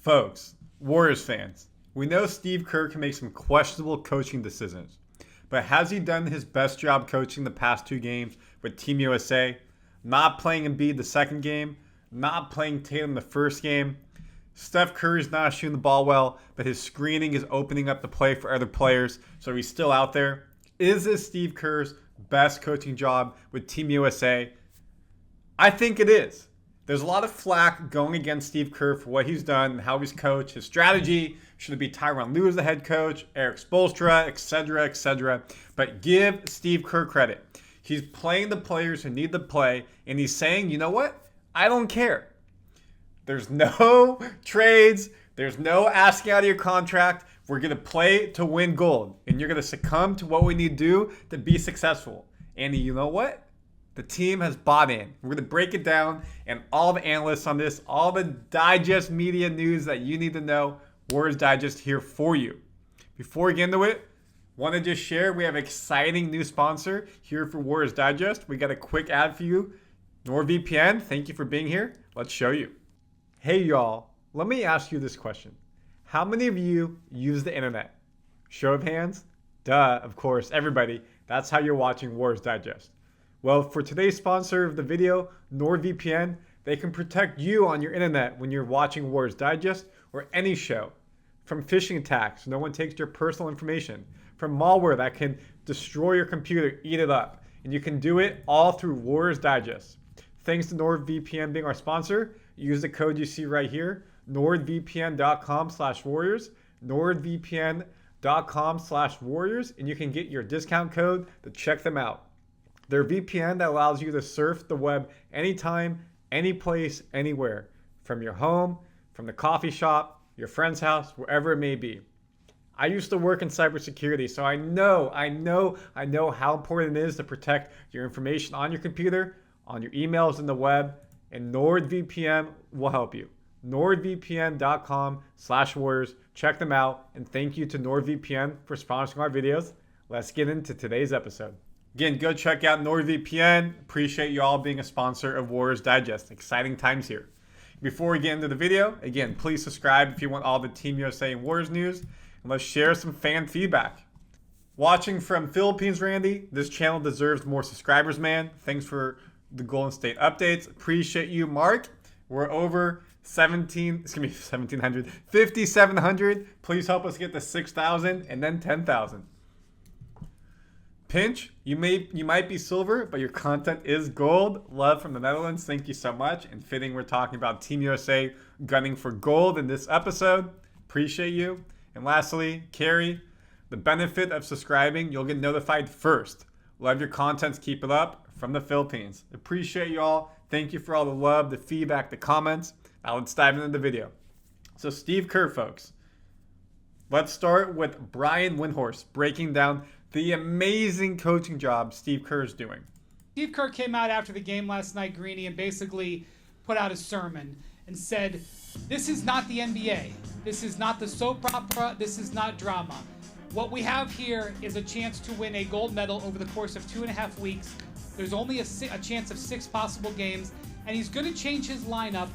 Folks, Warriors fans, we know Steve Kerr can make some questionable coaching decisions, but has he done his best job coaching the past 2 games with Team USA? Not playing Embiid the second game, not playing Tatum the first game. Steph Curry's not shooting the ball well, but his screening is opening up the play for other players, so he's still out there. Is this Steve Kerr's best coaching job with Team USA? I think it is. There's a lot of flack going against Steve Kerr for what he's done and how he's coached, his strategy. Should it be Tyronn Lue as the head coach, Eric Spoelstra, etc., etc.? But give Steve Kerr credit. He's playing the players who need to play, and he's saying, you know what? I don't care. There's no trades. There's no asking out of your contract. We're going to play to win gold, and you're going to succumb to what we need to do to be successful. And you know what? The team has bought in. We're going to break it down, and all the analysts on this, all the digest media news that you need to know, Warriors Digest here for you. Before we get into it, want to just share, we have an exciting new sponsor here for Warriors Digest. We got a quick ad for you. NordVPN, thank you for being here. Let's show you. Hey y'all, let me ask you this question. How many of you use the internet? Show of hands? Duh, of course, everybody. That's how you're watching Warriors Digest. Well, for today's sponsor of the video, NordVPN, they can protect you on your internet when you're watching Warriors Digest or any show. From phishing attacks, no one takes your personal information. From malware that can destroy your computer, eat it up. And you can do it all through Warriors Digest. Thanks to NordVPN being our sponsor, use the code you see right here, nordvpn.com/warriors, nordvpn.com/warriors, and you can get your discount code to check them out. They're a VPN that allows you to surf the web anytime, any place, anywhere. From your home, from the coffee shop, your friend's house, wherever it may be. I used to work in cybersecurity, so I know how important it is to protect your information on your computer, on your emails, and the web, and NordVPN will help you. NordVPN.com/warriors. Check them out, and thank you to NordVPN for sponsoring our videos. Let's get into today's episode. Again, go check out NordVPN. Appreciate you all being a sponsor of Warriors Digest. Exciting times here. Before we get into the video, again, please subscribe if you want all the Team USA and Warriors news. And let's share some fan feedback. Watching from Philippines, Randy. This channel deserves more subscribers, man. Thanks for the Golden State updates. Appreciate you, Mark. We're over 5,700. Please help us get to 6,000 and then 10,000. Pinch, you might be silver, but your content is gold. Love from the Netherlands. Thank you so much. And fitting, we're talking about Team USA gunning for gold in this episode. Appreciate you. And lastly, Carrie, the benefit of subscribing, you'll get notified first. Love your contents. Keep it up from the Philippines. Appreciate you all. Thank you for all the love, the feedback, the comments. Now let's dive into the video. So Steve Kerr, folks. Let's start with Brian Windhorst breaking down the amazing coaching job Steve Kerr is doing. Steve Kerr came out after the game last night, Greeny, and basically put out a sermon and said, this is not the NBA. This is not the soap opera. This is not drama. What we have here is a chance to win a gold medal over the course of 2.5 weeks. There's only a chance of 6 possible games, and he's going to change his lineup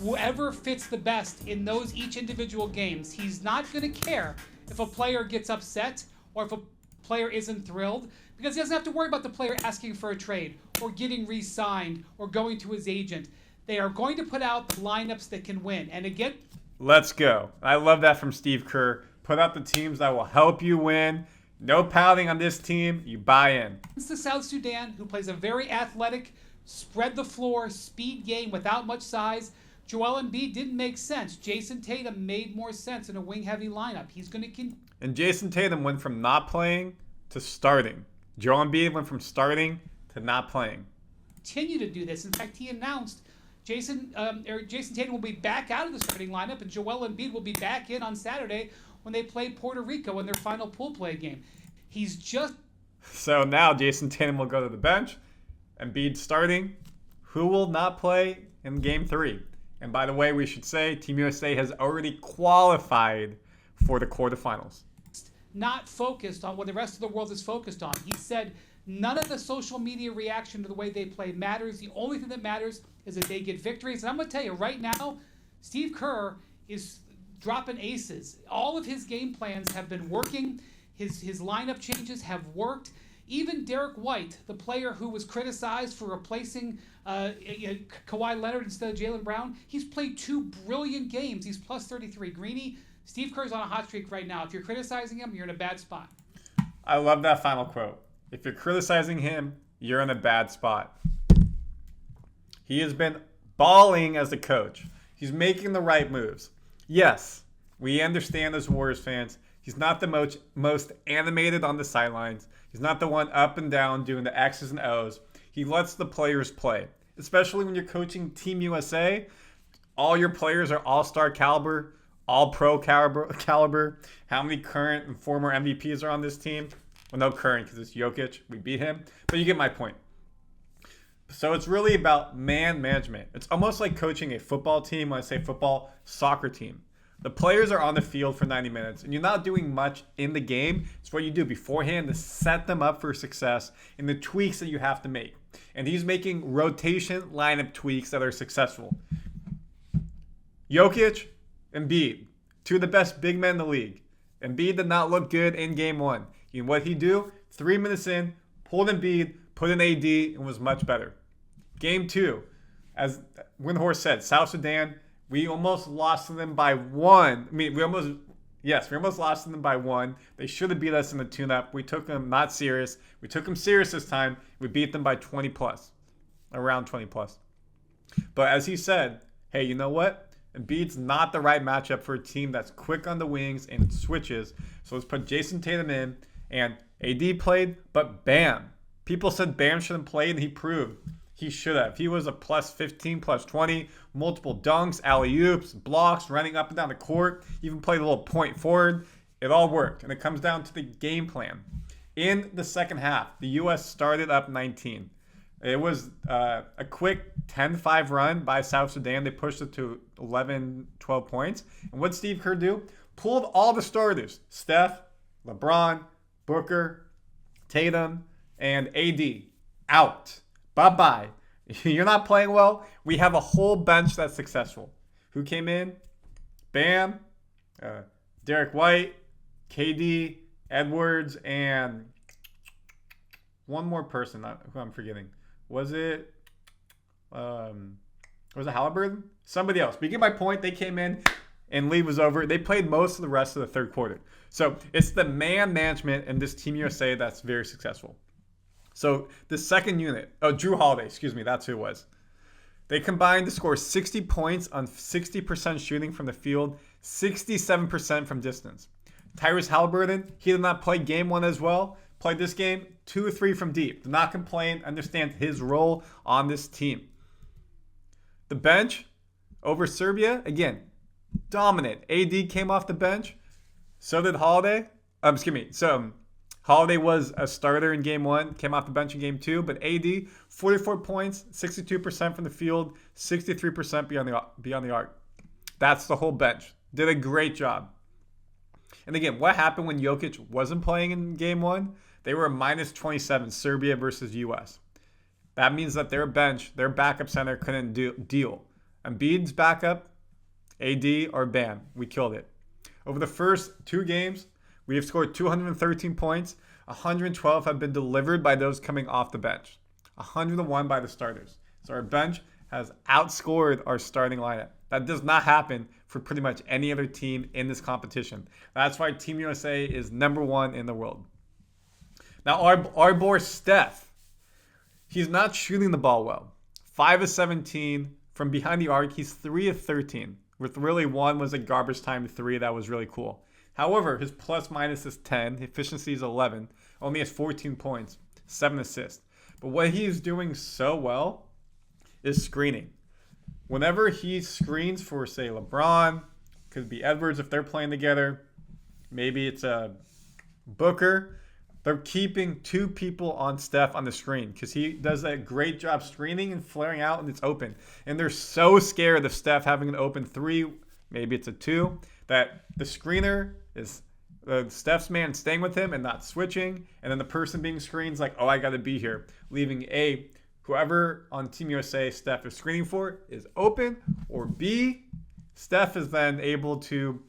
whoever fits the best in those each individual games. He's not going to care if a player gets upset or if a player isn't thrilled, because he doesn't have to worry about the player asking for a trade or getting re-signed or going to his agent. They are going to put out the lineups that can win. And again, let's go. I love that from Steve Kerr. Put out the teams that will help you win. No pouting on this team. You buy in. It's the South Sudan, who plays a very athletic, spread the floor, speed game without much size. Joel Embiid didn't make sense. Jason Tatum made more sense in a wing-heavy lineup. He's going to And Jason Tatum went from not playing to starting. Joel Embiid went from starting to not playing. Continue to do this. In fact, he announced Jason Tatum will be back out of the starting lineup, and Joel Embiid will be back in on Saturday when they play Puerto Rico in their final pool play game. He's just... So now Jason Tatum will go to the bench. Embiid starting. Who will not play in Game 3? And by the way, we should say Team USA has already qualified for the quarterfinals. Not focused on what the rest of the world is focused on. He said none of the social media reaction to the way they play matters. The only thing that matters is that they get victories. And I'm going to tell you right now, Steve Kerr is dropping aces. All of his game plans have been working. His lineup changes have worked. Even Derek White, the player who was criticized for replacing Kawhi Leonard instead of Jaylen Brown, he's played 2 brilliant games. He's plus 33. Greeny, Steve Kerr's on a hot streak right now. If you're criticizing him, you're in a bad spot. I love that final quote. If you're criticizing him, you're in a bad spot. He has been balling as a coach. He's making the right moves. Yes, we understand as Warriors fans, he's not the most animated on the sidelines. He's not the one up and down doing the X's and O's. He lets the players play, especially when you're coaching Team USA. All your players are all-star caliber, all-pro caliber. How many current and former MVPs are on this team? Well, no current because it's Jokic. We beat him. But you get my point. So it's really about man management. It's almost like coaching a football team. When I say football, soccer team. The players are on the field for 90 minutes, and you're not doing much in the game. It's what you do beforehand to set them up for success and the tweaks that you have to make. And he's making rotation lineup tweaks that are successful. Jokic, Embiid, 2 of the best big men in the league. Embiid did not look good in game 1. And what he do? 3 minutes in, pulled Embiid, put in AD, and was much better. Game 2, as Windhorst said, South Sudan, we almost lost to them by 1. We almost lost to them by 1. They should have beat us in the tune-up. We took them not serious. We took them serious this time. We beat them by 20 plus, around 20 plus. But as he said, hey, you know what? Embiid's not the right matchup for a team that's quick on the wings and switches. So let's put Jason Tatum in, and AD played, but Bam. People said Bam shouldn't play, and he proved he should have. He was a plus 15, plus 20, multiple dunks, alley-oops, blocks, running up and down the court, even played a little point forward. It all worked, and it comes down to the game plan. In the second half, the U.S. started up 19. It was a quick 10-5 run by South Sudan. They pushed it to 11, 12 points. And what did Steve Kerr do? Pulled all the starters. Steph, LeBron, Booker, Tatum, and AD out. Bye-bye. You're not playing well. We have a whole bench that's successful. Who came in? Bam, Derek White, KD, Edwards, and one more person who I'm forgetting. Was it Halliburton? Somebody else. But you get my point. They came in and lead was over. They played most of the rest of the third quarter. So it's the man management in this Team USA that's very successful. So the second unit, Drew Holiday, that's who it was. They combined to score 60 points on 60% shooting from the field, 67% from distance. Tyrese Halliburton, he did not play game 1 as well. Played this game 2 or 3 from deep. Did not complain, understand his role on this team. The bench over Serbia, again, dominant. AD came off the bench. So did Holiday. Holiday was a starter in game 1, came off the bench in game 2, but AD, 44 points, 62% from the field, 63% beyond the arc. That's the whole bench. Did a great job. And again, what happened when Jokic wasn't playing in game 1? They were minus 27, Serbia versus US. That means that their bench, their backup center couldn't deal. Embiid's backup, AD or Bam. We killed it. Over the first 2 games, we have scored 213 points. 112 have been delivered by those coming off the bench. 101 by the starters. So our bench has outscored our starting lineup. That does not happen for pretty much any other team in this competition. That's why Team USA is number 1 in the world. Now our boy Steph, he's not shooting the ball well. 5 of 17 from behind the arc. He's 3 of 13. With really 1 was a garbage time 3 that was really cool. However, his plus minus is 10. Efficiency is 11. Only has 14 points, 7 assists. But what he is doing so well is screening. Whenever he screens for, say, LeBron, could be Edwards if they're playing together. Maybe it's a Booker. They're keeping 2 people on Steph on the screen because he does a great job screening and flaring out and it's open. And they're so scared of Steph having an open 3, maybe it's a 2, that the screener is Steph's man staying with him and not switching. And then the person being screened is like, oh, I got to be here. Leaving A, whoever on Team USA Steph is screening for is open, or B, Steph is then able to,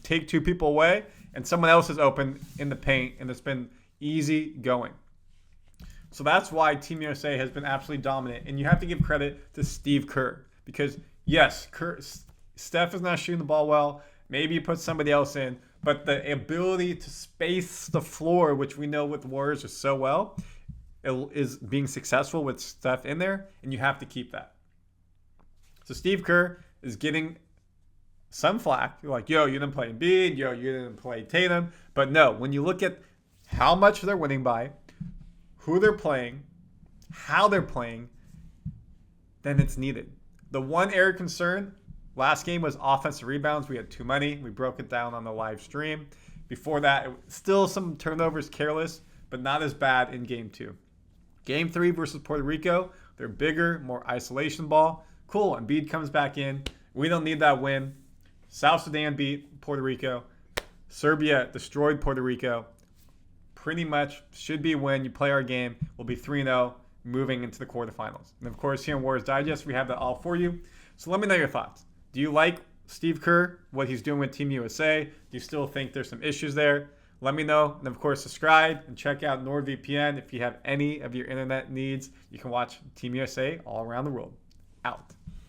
take two people away, and someone else is open in the paint, and it's been easy going. So that's why Team USA has been absolutely dominant. And you have to give credit to Steve Kerr. Because, yes, Steph is not shooting the ball well. Maybe you put somebody else in. But the ability to space the floor, which we know with the Warriors are so well, is being successful with Steph in there. And you have to keep that. So Steve Kerr is getting some flack. You're like, yo, you didn't play Embiid. Yo, you didn't play Tatum. But no, when you look at how much they're winning by, who they're playing, how they're playing, then it's needed. The one area of concern last game was offensive rebounds. We had too many. We broke it down on the live stream. Before that, still some turnovers, careless, but not as bad in game 2. Game 3 versus Puerto Rico, they're bigger, more isolation ball. Cool, Embiid comes back in. We don't need that win. South Sudan beat Puerto Rico. Serbia destroyed Puerto Rico. Pretty much should be a win. You play our game. We'll be 3-0 moving into the quarterfinals. And of course, here in Warriors Digest, we have that all for you. So let me know your thoughts. Do you like Steve Kerr, what he's doing with Team USA? Do you still think there's some issues there? Let me know. And of course, subscribe and check out NordVPN. If you have any of your internet needs, you can watch Team USA all around the world. Out.